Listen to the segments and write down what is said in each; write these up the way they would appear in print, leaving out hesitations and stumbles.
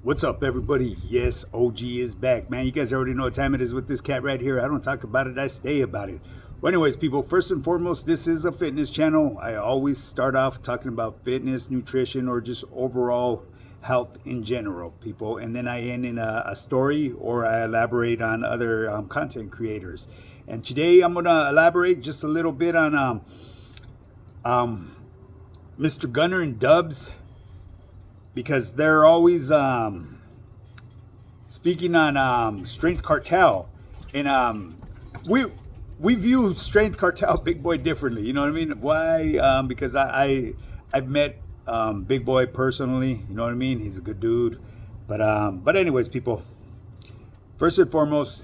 What's up, everybody? Yes, OG is back, man. You guys already know what time it is with this cat right here. I don't talk about it, I stay about it. Well, anyways, people, first and foremost, this is a fitness channel. I always start off talking about fitness, nutrition, or just overall health in general, people. And then I end in a story or I elaborate on other content creators. And today I'm going to elaborate just a little bit on Mr. Gunner and Dubs, because they're always speaking on Strength Cartel, and we view Strength Cartel Big Boy differently. You know what I mean? Why? Because I've met Big Boy personally. You know what I mean? He's a good dude. But anyways, people. First and foremost,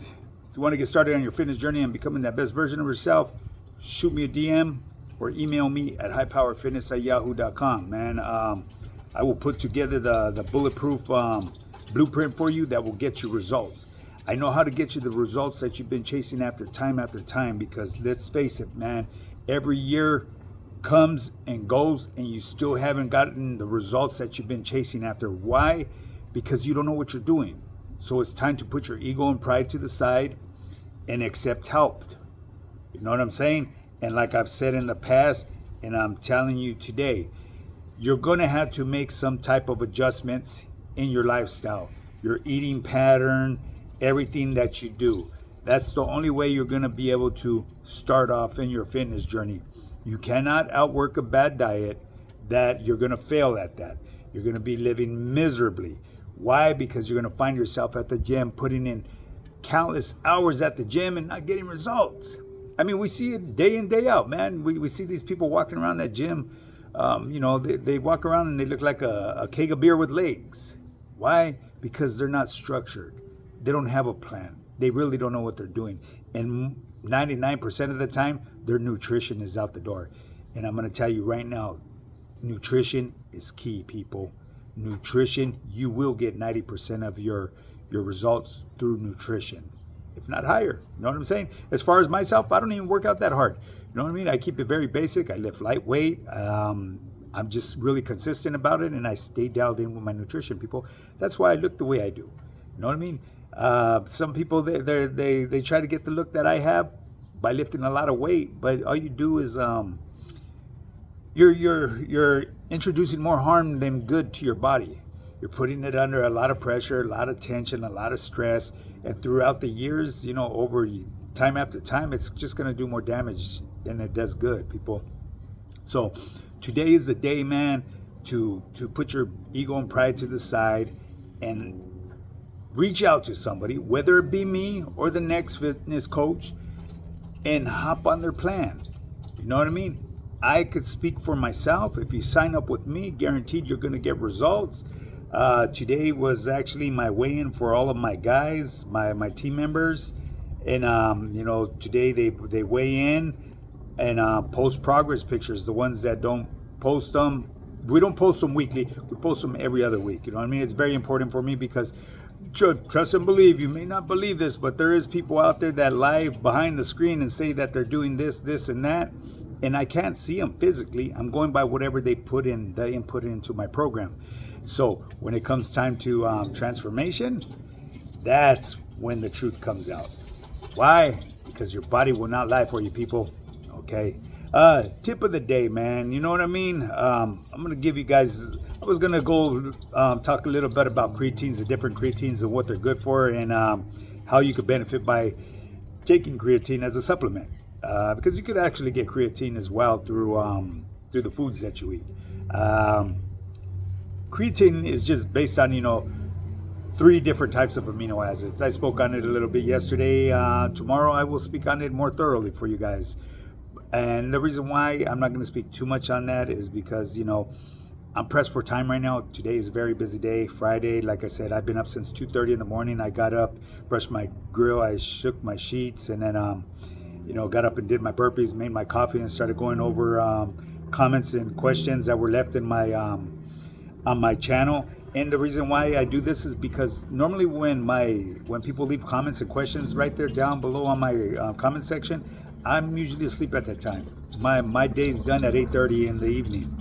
if you want to get started on your fitness journey and becoming that best version of yourself, shoot me a DM or email me at highpowerfitness@yahoo.com. Man. I will put together the bulletproof blueprint for you that will get you results. I know how to get you the results that you've been chasing after time, because let's face it, man, every year comes and goes and you still haven't gotten the results that you've been chasing after. Why? Because you don't know what you're doing. So it's time to put your ego and pride to the side and accept help. You know what I'm saying? And like I've said in the past, and I'm telling you today, you're going to have to make some type of adjustments in your lifestyle, your eating pattern, everything that you do. That's the only way you're going to be able to start off in your fitness journey. You cannot outwork a bad diet. That you're going to fail at that. You're going to be living miserably. Why? Because you're going to find yourself at the gym putting in countless hours at the gym and not getting results. I mean, we see it day in, day out, man. We see these people walking around that gym. They walk around and they look like a keg of beer with legs. Why? Because they're not structured. They don't have a plan. They really don't know what they're doing. And 99% of the time, their nutrition is out the door. And I'm going to tell you right now, nutrition is key, people. Nutrition, you will get 90% of your results through nutrition, if not higher. You know what I'm saying? As far as myself, I don't even work out that hard. You know what I mean? I keep it very basic. I lift lightweight. I'm just really consistent about it, and I stay dialed in with my nutrition, people. That's why I look the way I do. You know what I mean? Some people they try to get the look that I have by lifting a lot of weight, but all you do is you're introducing more harm than good to your body. You're putting it under a lot of pressure, a lot of tension, a lot of stress, and throughout the years, over time after time, it's just going to do more damage than it does good, people. So today is the day, man, to put your ego and pride to the side and reach out to somebody, whether it be me or the next fitness coach, and hop on their plan. You know what I mean? I could speak for myself. If you sign up with me, guaranteed you're going to get results. Today was actually my weigh-in for all of my guys, my team members. And, today they weigh in and post progress pictures. The ones that don't post them, we don't post them weekly. We post them every other week. You know what I mean? It's very important for me because, trust and believe, you may not believe this, but there is people out there that lie behind the screen and say that they're doing this, and that. And I can't see them physically. I'm going by whatever they put in, the input into my program. So when it comes time to transformation, that's when the truth comes out. Why? Because your body will not lie for you, people. Okay. Tip of the day, man. You know what I mean? I'm going to give you guys, I was going to go talk a little bit about creatines, the different creatines and what they're good for, and how you could benefit by taking creatine as a supplement. Because you could actually get creatine as well through the foods that you eat. Creatine is just based on, 3 different types of amino acids. I spoke on it a little bit yesterday. Tomorrow I will speak on it more thoroughly for you guys. And the reason why I'm not going to speak too much on that is because, I'm pressed for time right now. Today is a very busy day. Friday, like I said, I've been up since 2:30 in the morning. I got up, brushed my grill, I shook my sheets, and then, got up and did my burpees, made my coffee, and started going over comments and questions that were left in my on my channel. And the reason why I do this is because normally when people leave comments and questions right there down below on my comment section, I'm usually asleep at that time. My day's done at 8:30 in the evening.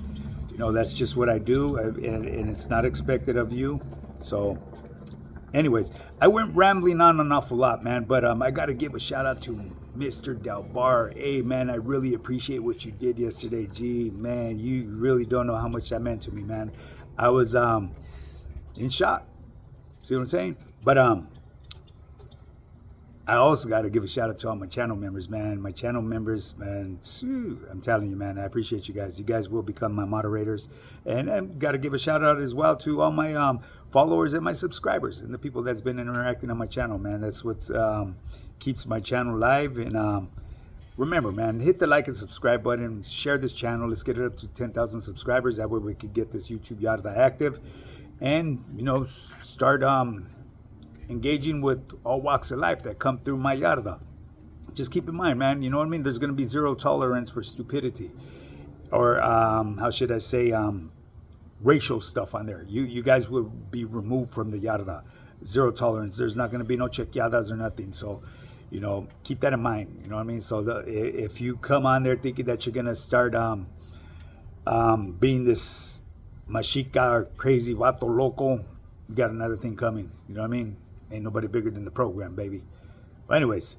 That's just what I do, and it's not expected of you So, anyways, I went rambling on an awful lot, man. But I got to give a shout out to Mr. Del Bar. Hey, man, I really appreciate what you did yesterday. Gee, man, you really don't know how much that meant to me, man. I was in shock. See what I'm saying? But I also got to give a shout out to all my channel members, man. My channel members, man, I'm telling you, man, I appreciate you guys. You guys will become my moderators. And I got to give a shout out as well to all my followers and my subscribers and the people that's been interacting on my channel, man. That's what keeps my channel live. And remember, man, hit the like and subscribe button. Share this channel. Let's get it up to 10,000 subscribers. That way we can get this YouTube Yarda active. And, you know, start engaging with all walks of life that come through my yarda. Just keep in mind, man, you know what I mean? There's going to be zero tolerance for stupidity. Or, how should I say, racial stuff on there. You guys will be removed from the yarda. Zero tolerance. There's not going to be no chequeadas or nothing. So, you know, keep that in mind. You know what I mean? So if you come on there thinking that you're going to start being this machica or crazy vato loco, you got another thing coming. You know what I mean? Ain't nobody bigger than the program, baby. But anyways,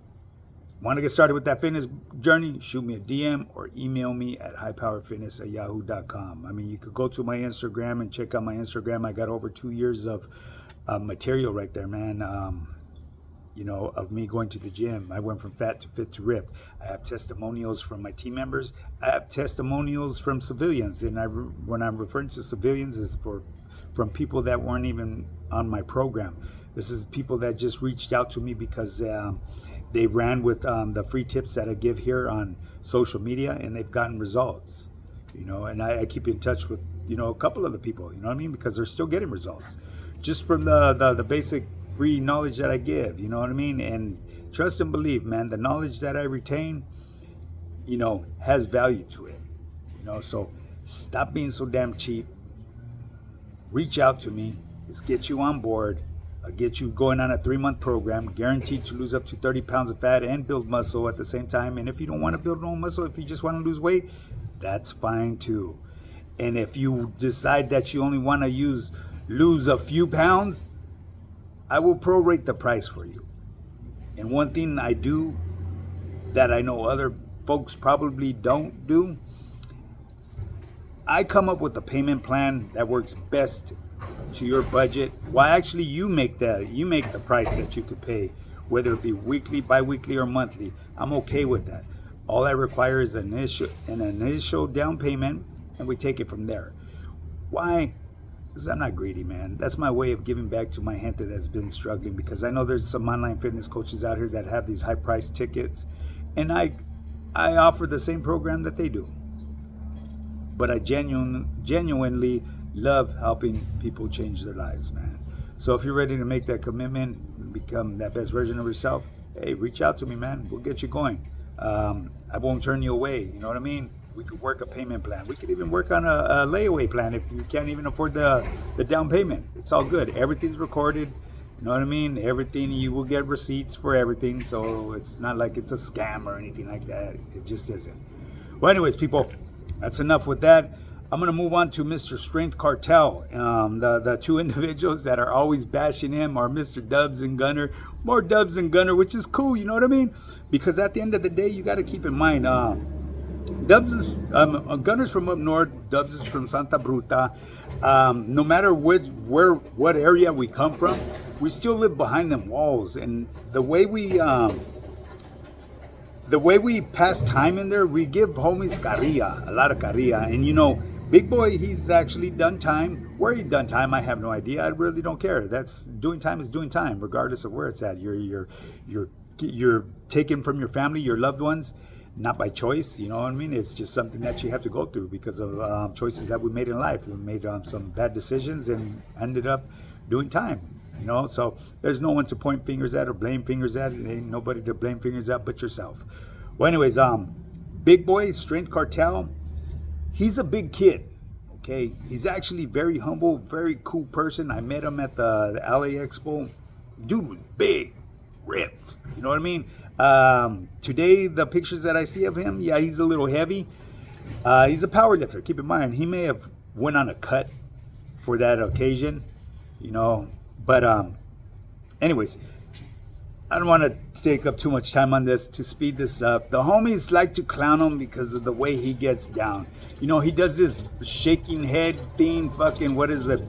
want to get started with that fitness journey? Shoot me a DM or email me at highpowerfitness@yahoo.com. I mean, you could go to my Instagram and check out my Instagram. I got over 2 years of material right there, man. You know, of me going to the gym. I went from fat to fit to ripped. I have testimonials from my team members. I have testimonials from civilians. And when I'm referring to civilians, it's from people that weren't even on my program. This is people that just reached out to me because they ran with the free tips that I give here on social media, and they've gotten results. You know, and I keep in touch with, you know, a couple of the people, you know what I mean? Because they're still getting results just from the basic free knowledge that I give, you know what I mean? And trust and believe, man, the knowledge that I retain, you know, has value to it. You know, so stop being so damn cheap. Reach out to me. Let's get you on board. I'll get you going on a 3-month program, guaranteed to lose up to 30 pounds of fat and build muscle at the same time. And if you don't want to build no muscle, if you just want to lose weight, that's fine too. And if you decide that you only want to lose a few pounds, I will prorate the price for you. And one thing I do that I know other folks probably don't do, I come up with a payment plan that works best to your budget. Well, actually, you make the price that you could pay, whether it be weekly, bi-weekly, or monthly. I'm okay with that. All I require is an initial down payment, and we take it from there. Why? Because I'm not greedy, man. That's my way of giving back to my gente that's been struggling, because I know there's some online fitness coaches out here that have these high price tickets, and I offer the same program that they do. But I genuinely love helping people change their lives, man. So if you're ready to make that commitment and become that best version of yourself, hey, reach out to me, man. We'll get you going. I won't turn you away. You know what I mean? We could work a payment plan. We could even work on a layaway plan if you can't even afford the down payment. It's all good. Everything's recorded. You know what I mean? Everything, you will get receipts for everything. So it's not like it's a scam or anything like that. It just isn't. Well, anyways, people, that's enough with that. I'm going to move on to Mr. Strength Cartel. The two individuals that are always bashing him are Mr. Dubs and Gunner. More Dubs and Gunner, which is cool, you know what I mean? Because at the end of the day, you got to keep in mind, Dubs is, Gunner's from up north, Dubs is from Santa Bruta. No matter what area we come from, we still live behind them walls. And the way we pass time in there, we give homies carrilla, a lot of carrilla. And you know, Big Boy, he's actually done time. Where he done time, I have no idea. I really don't care. That's doing time is doing time, regardless of where it's at. You're taken from your family, your loved ones, not by choice. You know what I mean? It's just something that you have to go through because of choices that we made in life. We made some bad decisions and ended up doing time. You know, so there's no one to point fingers at or blame fingers at. Ain't nobody to blame fingers at but yourself. Well, anyways, Big Boy, Strength Cartel, he's a big kid, okay? He's actually very humble, very cool person. I met him at the LA Expo. Dude was big, ripped, you know what I mean? Today, the pictures that I see of him, yeah, he's a little heavy. He's a power lifter. Keep in mind, he may have went on a cut for that occasion. you know. But anyways, I don't want to take up too much time on this to speed this up. The homies like to clown him because of the way he gets down. You know, he does this shaking head thing, fucking, what is it?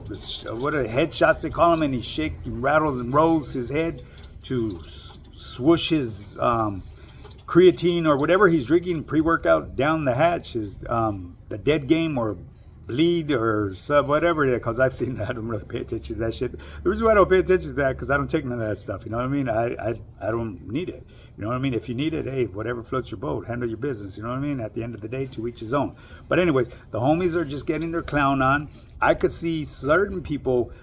What are headshots they call him? And he rattles and rolls his head to swoosh his creatine or whatever he's drinking pre-workout down the hatch, is the dead game or bleed or sub whatever, because I've seen it. I don't really pay attention to that shit. The reason why I don't pay attention to that, because I don't take none of that stuff, you know what I mean? I don't need it, you know what I mean? If you need it, hey, whatever floats your boat, handle your business, you know what I mean? At the end of the day, to each his own. But anyways, the homies are just getting their clown on. I could see certain people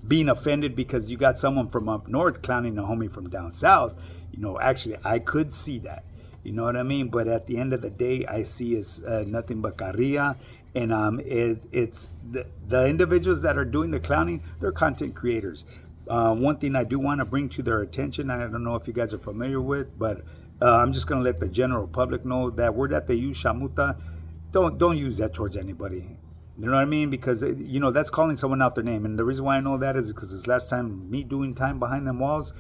being offended because you got someone from up north clowning a homie from down south. You know, actually, I could see that. You know what I mean? But at the end of the day, I see it's nothing but carrilla. And it's the individuals that are doing the clowning, they're content creators. One thing I do want to bring to their attention, I don't know if you guys are familiar with, but I'm just going to let the general public know that word that they use, shamuta, don't use that towards anybody. You know what I mean? Because, you know, that's calling someone out their name. And the reason why I know that is because this last time, me doing time behind them walls,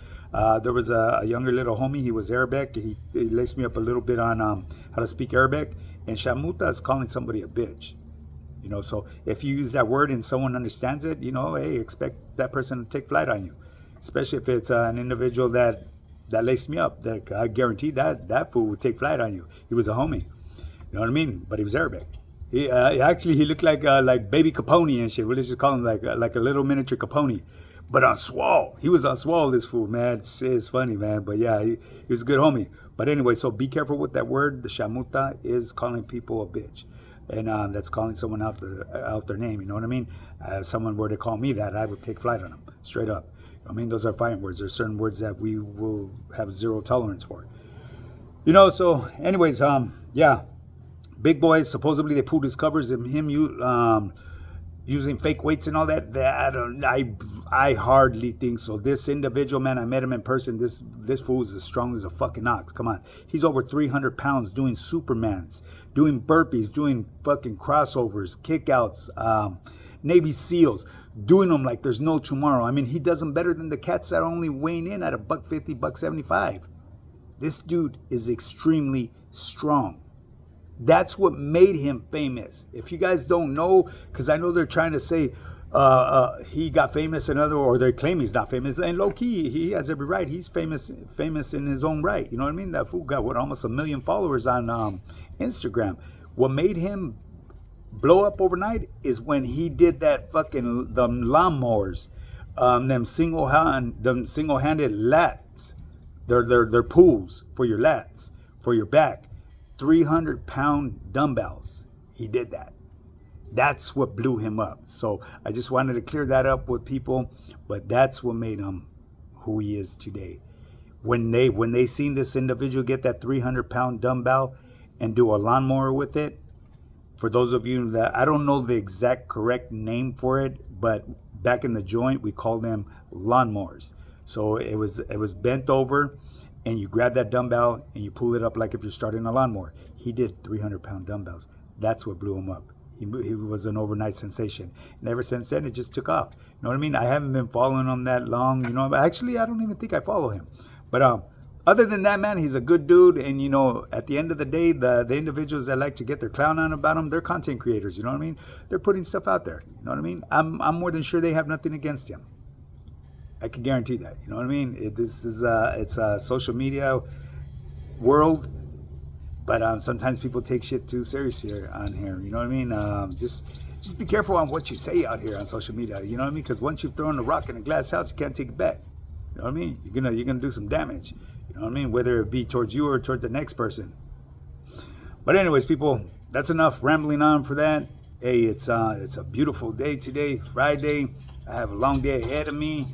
there was a younger little homie. He was Arabic. He laced me up a little bit on how to speak Arabic. And shamuta is calling somebody a bitch. You know, so if you use that word and someone understands it, you know, hey, expect that person to take flight on you. Especially if it's an individual that laced me up. That I guarantee that fool would take flight on you. He was a homie. You know what I mean? But he was Arabic. He looked like baby Capone and shit. We'll just call him like a little miniature Capone. But on swole. He was on swole, this fool, man. It's funny, man. But yeah, he was a good homie. But anyway, so be careful with that word. The shamuta is calling people a bitch. And that's calling someone out their name, you know what I mean? If someone were to call me that, I would take flight on them, straight up. I mean, those are fighting words. There's certain words that we will have zero tolerance for. You know, so anyways, yeah. Big Boy, supposedly they pulled his covers and him using fake weights and all that. I hardly think so. This individual, man, I met him in person. This fool is as strong as a fucking ox. Come on. He's over 300 pounds doing Supermans, doing burpees, doing fucking crossovers, kickouts, Navy SEALs, doing them like there's no tomorrow. I mean, he does them better than the cats that are only weighing in at $150, $175. This dude is extremely strong. That's what made him famous. If you guys don't know, because I know they're trying to say he got famous or they claim he's not famous. And low key, he has every right. He's famous in his own right. You know what I mean? That fool got almost 1 million followers on Instagram. What made him blow up overnight is when he did that fucking them lawnmowers, them single-handed lats. They're pulls for your lats, for your back. 300-pound dumbbells. He did that. That's what blew him up. So I just wanted to clear that up with people, but that's what made him who he is today. When they seen this individual get that 300-pound dumbbell and do a lawnmower with it, for those of you that, I don't know the exact correct name for it, but back in the joint we called them lawnmowers. So it was bent over, and you grab that dumbbell and you pull it up like if you're starting a lawnmower. He did 300-pound dumbbells. That's what blew him up. He was an overnight sensation. And ever since then, it just took off. You know what I mean? I haven't been following him that long. You know, actually, I don't even think I follow him. But other than that, man, he's a good dude. And, you know, at the end of the day, the individuals that like to get their clown on about him, they're content creators. You know what I mean? They're putting stuff out there. You know what I mean? I'm more than sure they have nothing against him. I can guarantee that. You know what I mean? It's a social media world, but sometimes people take shit too serious on here. You know what I mean? Just be careful on what you say out here on social media. You know what I mean? Because once you've thrown a rock in a glass house, you can't take it back. You know what I mean? You're gonna do some damage. You know what I mean? Whether it be towards you or towards the next person. But anyways, people, that's enough rambling on for that. Hey, it's a beautiful day today, Friday. I have a long day ahead of me.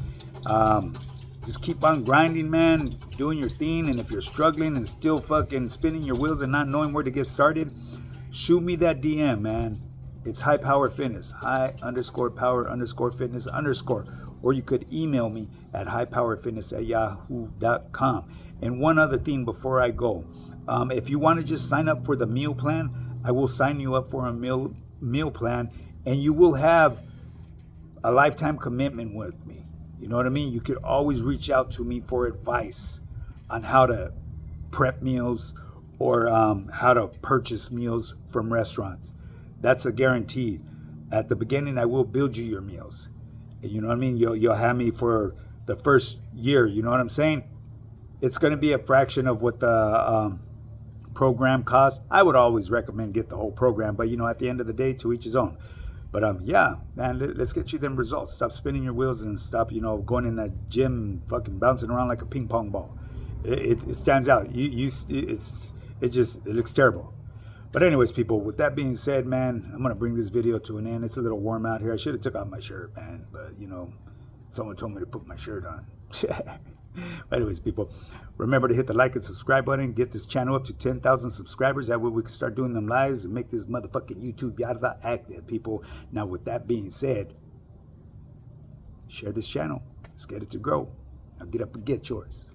Just keep on grinding, man, doing your thing. And if you're struggling and still fucking spinning your wheels and not knowing where to get started, shoot me that DM, man. It's High Power Fitness, high_power_fitness_. Or you could email me at highpowerfitness@yahoo.com. And one other thing before I go, if you want to just sign up for the meal plan, I will sign you up for a meal plan, and you will have a lifetime commitment with me. You know what I mean? You could always reach out to me for advice on how to prep meals or how to purchase meals from restaurants. That's a guarantee. At the beginning, I will build you your meals. You know what I mean? You'll have me for the first year. You know what I'm saying? It's going to be a fraction of what the program costs. I would always recommend get the whole program, but at the end of the day, to each his own. But yeah, man, let's get you them results. Stop spinning your wheels and stop, going in that gym, fucking bouncing around like a ping pong ball. It stands out. It looks terrible. But anyways, people, with that being said, man, I'm gonna bring this video to an end. It's a little warm out here. I should have took off my shirt, man, but someone told me to put my shirt on. But anyways, people, remember to hit the like and subscribe button. Get this channel up to 10,000 subscribers. That way we can start doing them lives and make this motherfucking YouTube yada active, people. Now, with that being said, share this channel. Let's get it to grow. Now get up and get yours.